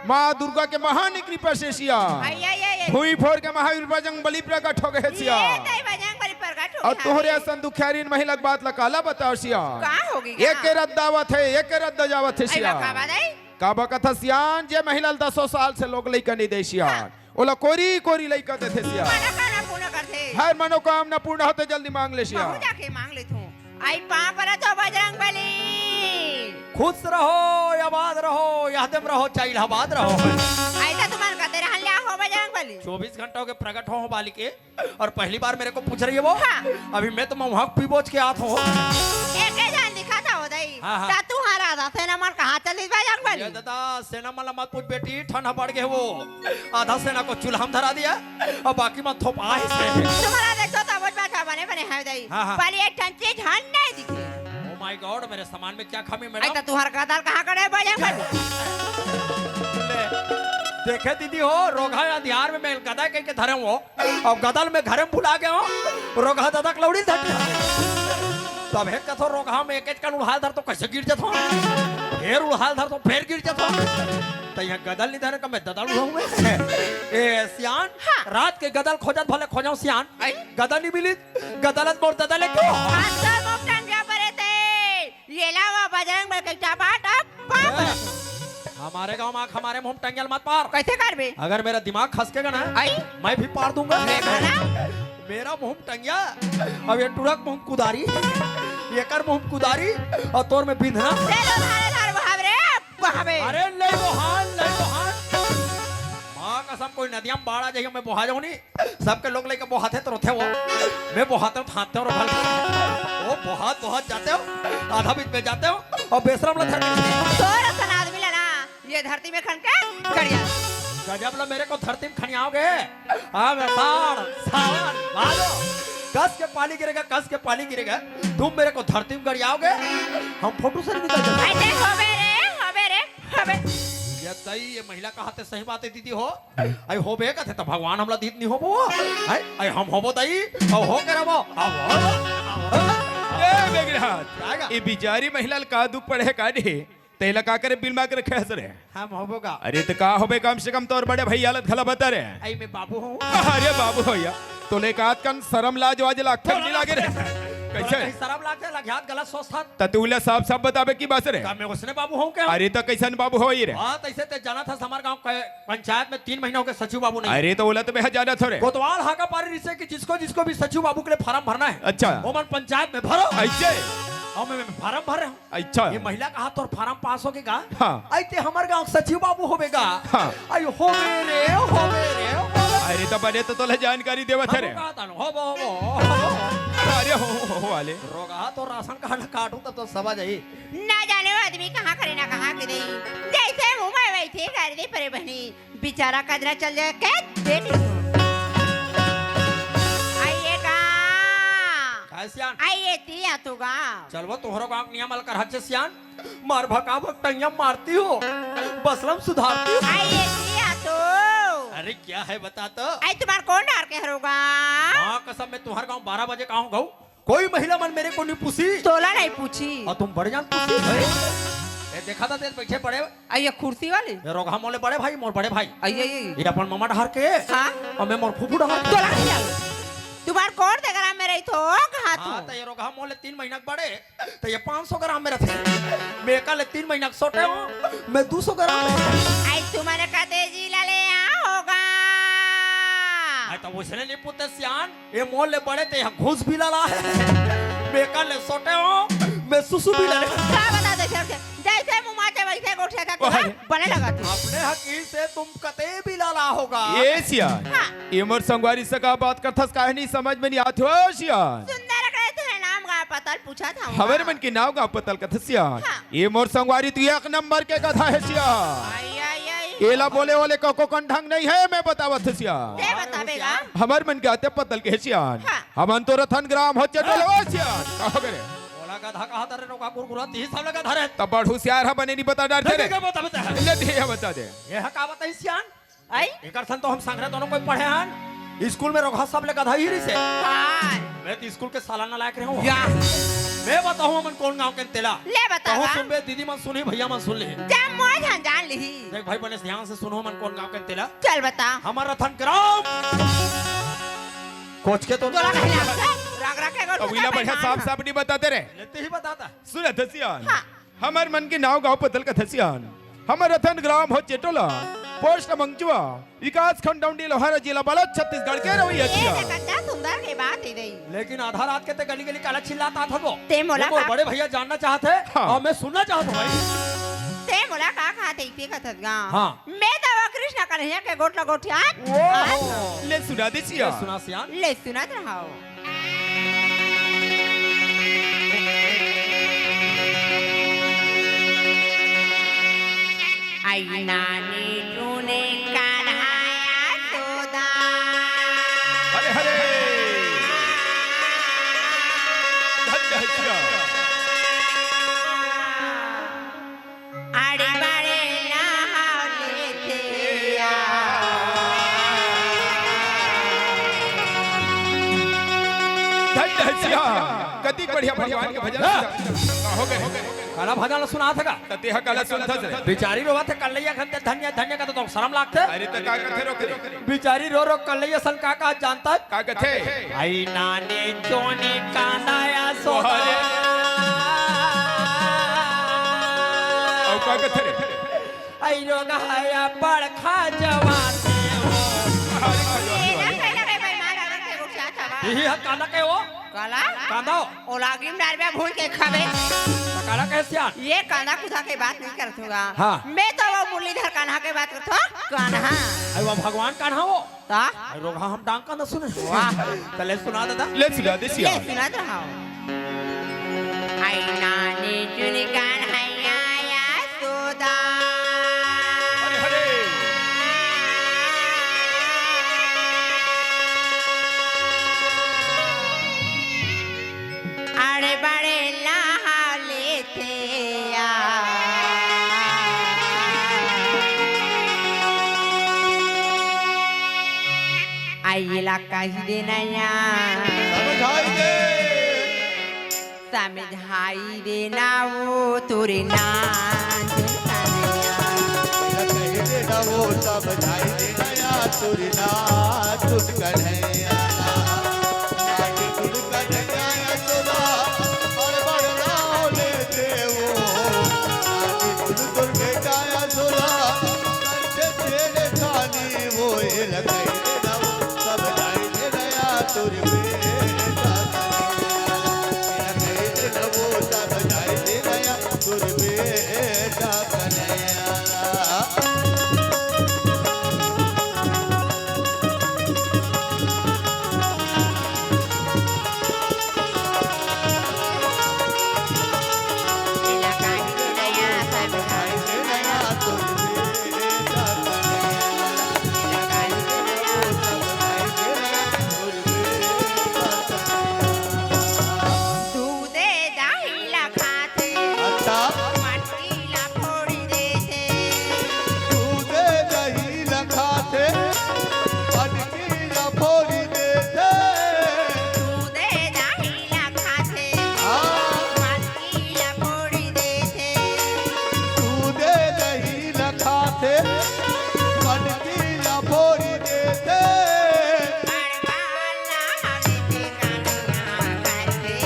[SPEAKER 3] माँ दुर्गा के महान कृपा से सिया
[SPEAKER 2] आई आई आई
[SPEAKER 3] हुई फोड़ के महावीर बजरंग बली प्रकट हो गए सिया
[SPEAKER 2] ये तई बजरंग बली प्रकट हो
[SPEAKER 3] और तोहरे असन दुखियारीन महिला के बात लकाला बताओ सिया
[SPEAKER 2] कहां होगी
[SPEAKER 3] एक रद्दावत है एक रद्द जावत है सिया
[SPEAKER 2] का बात है
[SPEAKER 3] का बकथा सियान जे महिला 10 साल से लोग लइका नहीं दे सियान ओला कोरी कोरी लइका देथे सियान
[SPEAKER 2] खाना खाना पूर्ण करते
[SPEAKER 3] हर मनोकामना पूर्ण होते जल्दी मांग ले सियान
[SPEAKER 2] बहुत जाके मांग ले तू आई पां पर तो बजरंग बली
[SPEAKER 1] खुश रहो आबाद रहो यादम रहो चाइलाबाद रहो
[SPEAKER 2] ऐसा तुम्हारे कहते रहन लिया हो बजरंग बली
[SPEAKER 1] 24 घंटों के प्रकट हो बालिके और पहली बार मेरे को पूछ रही है वो
[SPEAKER 2] हाँ।
[SPEAKER 1] अभी मैं तो वहां पीबोच के आत हूँ
[SPEAKER 2] एक जान दिखा था उदय
[SPEAKER 1] हाँ, हाँ।
[SPEAKER 2] ता तू हरा था सेना मन कहां चली बजरंग
[SPEAKER 1] ये
[SPEAKER 2] बली
[SPEAKER 1] दादा सेना माला मत पूछ बेटी ठंडा बढ़ गए वो आधा सेना को चूल्हा में धरा दिया और बाकी मत थोप आ ही से
[SPEAKER 2] तुम्हारा देखो तो बहुत बात बने बने है उदय
[SPEAKER 1] हाँ, हाँ।
[SPEAKER 2] पर ये टंचे झन नहीं दिखे
[SPEAKER 1] ओ माय गॉड मेरे सामान में क्या कमी
[SPEAKER 2] ऐसा
[SPEAKER 1] मैडम
[SPEAKER 2] तुम्हारा कदाल कहां करे बजरंग बली
[SPEAKER 1] देखे दीदी हो रोगा या दिहार में मैं गदा कह के धरे हो और गदल में घरे में भुला गए हो रोगा दादा लौड़ी धट तब है कथो रोगा में एक का उड़ाल धर तो कैसे गिर जाता फिर उड़ाल धर तो फिर गिर जाता तो यहाँ गदल नहीं धरे का मैं ददल उड़ाऊंगा ए सियान
[SPEAKER 2] हाँ।
[SPEAKER 1] रात के गदल खोजत भले खोजाऊं सियान गदल नहीं मिली गदलत मोर ददल क्यों
[SPEAKER 2] अंदर मुफ्तन क्या परे थे ये लावा बजरंग बली का टापा टप पाप
[SPEAKER 1] हमारे गांव में आँख हमारे मुंह में टंगल मत पार।
[SPEAKER 2] कैसे करबे
[SPEAKER 1] अगर मेरा दिमाग खसकेगा ना
[SPEAKER 2] आई
[SPEAKER 1] मैं भी पार दूंगा।
[SPEAKER 2] देखा ना
[SPEAKER 1] मेरा मुंह में टंगिया अब ये टुरक मुंह में कुदारी ये कर मुंह में कुदारी और तोर में बिंधना।
[SPEAKER 2] चलो धारे धार बहाव रे बहावे
[SPEAKER 1] अरे ले बोहान माँ कसम कोई नदियां बाड़ा जाइए मैं बोहा जाऊँ नहीं सबके लोग लेके बोहाते तो रोते वो मैं बोहाते हूँ थाते हूँ वो बहुत जाते हो आधा बीच में जाते हो और बेशरम लथर
[SPEAKER 2] तोर सन आदमी लेना ये धरती में खन के करिया
[SPEAKER 1] गजब ला मेरे को धरती में खनियाओगे। हाँ मैं सावन भादो कस के पानी गिरेगा तुम मेरे को धरती में गरियाओगे हम फोटो से निकल जाएंगे।
[SPEAKER 2] ऐसे होबे
[SPEAKER 1] ये तई ये महिला कहते सही बात है दीदी हो आई होबे कहते तो भगवान हमला दीद नहीं होबो आई हम होबो तई और हो के रहो
[SPEAKER 3] ए बेगरहाट ये बिचारी महिला का दुख पड़े काढ़े तेला का करे बिल मार के रखे हस रे।
[SPEAKER 1] हम होबोगा।
[SPEAKER 3] अरे तो का होबे कम से कम तोर बड़े भाई हालत खला बता रे।
[SPEAKER 1] आई मैं बाबू हूँ।
[SPEAKER 3] अरे बाबू भैया तो ले कात कन शर्म लाज वाज लाखे नहीं लागे रे कैसे
[SPEAKER 1] शराब लागते लग्यात गलत सोचता
[SPEAKER 3] ततुला साफ बताबे की बात रे।
[SPEAKER 1] का मैं उसने बाबू हूँ क्या।
[SPEAKER 3] अरे तो कैसन बाबू हो रे।
[SPEAKER 1] हाँ ऐसे ते जाना था हमारे गांव पंचायत में 3 महीनों के सचिव बाबू नहीं।
[SPEAKER 3] अरे तो बोला तो मैं जाना थोड़े
[SPEAKER 1] कोतवाल हाका पारी रिसे की जिसको भी सचिव बाबू के लिए फार्म भरना है।
[SPEAKER 3] अच्छा
[SPEAKER 1] वो मन पंचायत में भरो
[SPEAKER 3] ऐसे
[SPEAKER 1] और मैं फार्म भर रहा हूँ।
[SPEAKER 3] अच्छा
[SPEAKER 1] ये महिला कहा तो फार्म पास हो गएगा।
[SPEAKER 3] हाँ
[SPEAKER 1] ऐते हमारे गांव सचिव बाबू होबेगा।
[SPEAKER 3] हाँ
[SPEAKER 1] आई होबे रे
[SPEAKER 3] अरे तो बड़े तो जानकारी देवत रे। अरे हो वाले
[SPEAKER 1] रोगा तो राशन कार्ड काटूं तब तो सब आ जाई।
[SPEAKER 2] ना जाने वो आदमी कहाँ करे ना कहाँ के नहीं जैसे मुंह में बैठे कर दे परे बहनी बेचारा कदरा चल जाए क्या देख लो आइए का
[SPEAKER 1] कैसियान
[SPEAKER 2] आइए तिया तू गा
[SPEAKER 1] चलवा तोहरो गांव नियम अल कर हच्चे सियान मार भका भक्तैया मारती हो बसलम सुधारती हो।
[SPEAKER 2] आइए तिया तू
[SPEAKER 1] अरे क्या है बता तो।
[SPEAKER 2] आई तुम्हार कौन डर के हरोगा
[SPEAKER 1] मां कसम मैं तुम्हारे गांव 12 बजे कहूं गऊ कोई महिला मन मेरे को नहीं पूछी
[SPEAKER 2] तोला नहीं पूछी
[SPEAKER 1] और तुम बढ़ जान पूछी ए देखा था तेरे पीछे पड़े
[SPEAKER 2] आइए कुर्सी वाले
[SPEAKER 1] ये रोगा मोले बड़े भाई मोर बड़े भाई
[SPEAKER 2] आइए
[SPEAKER 1] ये अपन मामा ढार के
[SPEAKER 2] हाँ
[SPEAKER 1] और मैं मोर फूफू ढार के।
[SPEAKER 2] तोला नहीं जाओ तुम्हार कौन दे ग्राम में रही तो कहाँ
[SPEAKER 1] हाँ
[SPEAKER 2] तू
[SPEAKER 1] तो ये रोगा मोले 3 महीना के बड़े तो ये 500 ग्राम में रखे मैं कल 3 महीना के सोटे हूँ मैं 200 ग्राम में
[SPEAKER 2] आई तुम्हारे कते जिला ले होगा
[SPEAKER 1] आई तो उसने नहीं पूछते सियान ये मोल ले बड़े ते यहाँ घूस भी लला है मैं कल सोटे हूँ मैं सुसु भी लले।
[SPEAKER 2] क्या बता दे सर जैसे मुंह माचे वैसे गोठे था तुम्हारा बने लगा तू
[SPEAKER 1] अपने हकीर से तुम कते भी लाला होगा।
[SPEAKER 3] ये सियान
[SPEAKER 2] हाँ।
[SPEAKER 3] ये मोर संगवारी से का बात करथस काहे नहीं समझ में नहीं आत हो सियान।
[SPEAKER 2] सुंदर करे तुम्हें नाम गा पता पूछा था
[SPEAKER 3] हमारे मन के नाव का पतल कथ सियान
[SPEAKER 2] हाँ।
[SPEAKER 3] ये मोर संगवारी तू 1 नंबर के कथा है सियान।
[SPEAKER 2] आई आई आई
[SPEAKER 3] एला बोले वाले को कौन ढंग नहीं है मैं बतावत सियान।
[SPEAKER 2] ये बतावेगा
[SPEAKER 3] हमार मन के आते पतल के सियान
[SPEAKER 2] हाँ।
[SPEAKER 3] हम अंतरथन ग्राम हो चटलो सियान कहो करे
[SPEAKER 1] बोला गधा कहा धरे रोका गुरगुरा 30 साल का धरे
[SPEAKER 3] तब बढ़ होशियार है बने नहीं बता डरते रे।
[SPEAKER 1] क्या बता
[SPEAKER 3] ले दे बता दे
[SPEAKER 1] ये है का बता सियान
[SPEAKER 2] आई
[SPEAKER 1] एकर सन तो हम संग्रह दोनों कोई पढ़े हन स्कूल में रोगा सब ले गधा ही री से
[SPEAKER 2] हां
[SPEAKER 1] मैं तो स्कूल के सालाना लायक रहे हूं।
[SPEAKER 2] या
[SPEAKER 1] मैं बताऊं मन कौन गांव के तेला
[SPEAKER 2] ले
[SPEAKER 1] कहूं
[SPEAKER 2] बतावा
[SPEAKER 1] सुन बे दीदी मन सुनी भैया मन सुन ले
[SPEAKER 2] जब मोय जान ली
[SPEAKER 1] देख भाई बने ध्यान से सुनो मन कौन गांव के तेला
[SPEAKER 2] चल बता
[SPEAKER 1] हमारा रतन ग्राम कोच के तो
[SPEAKER 2] तोला नहीं लगता राग राग के गोठ
[SPEAKER 3] अब इला बढ़िया साफ नहीं बताते रे।
[SPEAKER 1] लेते ही बताता
[SPEAKER 3] सुन थसियान
[SPEAKER 2] हाँ।
[SPEAKER 3] हमार मन के नाव गांव पतल का थसियान हमार रतन ग्राम हो चेटोला पोस्ट मंगचुआ विकास खंड डौंडी लोहारा जिला बालोद छत्तीसगढ़ के रवैया
[SPEAKER 2] ये
[SPEAKER 3] सियान।
[SPEAKER 2] कितना सुंदर की बात है रही
[SPEAKER 1] लेकिन आधा रात के ते गली गली काला चिल्लाता था वो
[SPEAKER 2] ते मोला
[SPEAKER 1] वो
[SPEAKER 2] का
[SPEAKER 1] बड़े भैया जानना चाहते
[SPEAKER 3] हाँ।
[SPEAKER 1] और मैं सुनना चाहता हूं भाई
[SPEAKER 2] ते मोला का खाते इतने कथत गा
[SPEAKER 1] हाँ।
[SPEAKER 2] मैं तो वो कृष्ण कन्हैया के गोठला गोठिया
[SPEAKER 3] ले सुना दे सियान।
[SPEAKER 1] सुना सियान
[SPEAKER 2] ले सुनत रहो आई नानी तूने कन्हैया सोदा
[SPEAKER 3] हरे हरे धन्य है सियान।
[SPEAKER 2] आड़े बाड़े नहाव लेते आ
[SPEAKER 3] धन्य है सियान। कति बढ़िया भगवान के भजन हो गए
[SPEAKER 1] काला भजन सुना था का
[SPEAKER 3] तते हा काला सुन थस रे।
[SPEAKER 1] बिचारी रोवा थे कल्लैया खंते धन्य धन्य का तो शर्म लागते
[SPEAKER 3] अरे त का कथे रोक रे
[SPEAKER 1] बिचारी रो रो कल्लैया सन का जानता है
[SPEAKER 3] का कथे
[SPEAKER 1] आई नानी चोनी कानाया सोदा
[SPEAKER 3] औ का कथे रे
[SPEAKER 1] आई रोग है बड़खा जवान
[SPEAKER 2] ये ना कहना कहीं भाई मारा रखे रुक जाता बा
[SPEAKER 1] यही है कांदा के वो
[SPEAKER 2] काला
[SPEAKER 1] कांदा
[SPEAKER 2] ओलागिम डाल में भूल के खावे
[SPEAKER 1] काला कैसे यार
[SPEAKER 2] ये कान्हा कुधा के बात नहीं करत होगा
[SPEAKER 1] हाँ।
[SPEAKER 2] मैं तो वो मुरलीधर कान्हा के बात करत हूँ कान्हा
[SPEAKER 1] आई वो भगवान कान्हा वो
[SPEAKER 2] ता
[SPEAKER 1] आई रोग हम डांग का न सुने वाह तले सुना दादा
[SPEAKER 3] ले सुना दे
[SPEAKER 2] ये
[SPEAKER 3] सिया
[SPEAKER 2] सुना तो हाँ आई नानी चुनी कान्हैया या सोदा
[SPEAKER 3] अरे हरे
[SPEAKER 2] अरे बड़े नहा लेते आई इलाका ही देना
[SPEAKER 4] समझाई दे
[SPEAKER 2] समझाई देना वो तुरे नाच
[SPEAKER 4] कहीं देना वो समझाई देना या तुरी ना तुझ कन्हैया नानी तुझ कन्हैया या तुरा और बड़ना लेते वो नानी तुझ तुर बेटा या तुरा करते तेरे खानी वो ये लगाई देना वो समझाई देना या तुरी बेटा कन्हैया देना वो समझाई देना या तुरी बेटा कन्हैया
[SPEAKER 2] इलाका ही देना समझाई
[SPEAKER 4] नया तुझे
[SPEAKER 2] इलाका ही दूधे दाहिला खाते
[SPEAKER 4] अच्छा
[SPEAKER 2] मटकीला फोड़ी देते
[SPEAKER 4] दूधे दही लखाते पटकी फोड़ी देते
[SPEAKER 2] दूधे दाहिला खाते मटकीला फोड़ी देते
[SPEAKER 4] दूधे दही लखाते पटकी फोड़ी देते
[SPEAKER 2] बड़बाला हमें कान्हा करते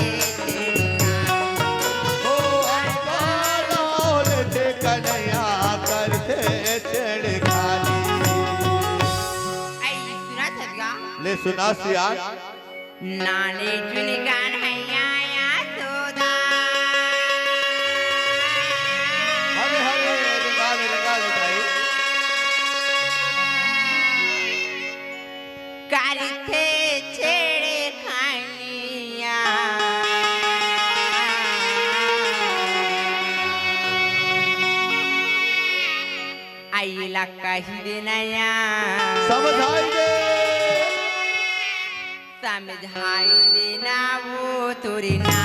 [SPEAKER 4] ओ अरबाला लेते कन्हैया करते छेड़खानी
[SPEAKER 2] आई सुना सदगा
[SPEAKER 4] ले सुना सिया
[SPEAKER 2] नानी चुनी कान्हैया या सोदा
[SPEAKER 4] हरे हरे रंगाल भाई
[SPEAKER 2] करते छेड़े खानिया आई इलाका ही देना
[SPEAKER 4] समझाई दे
[SPEAKER 2] समझाई देना वो तुरी ना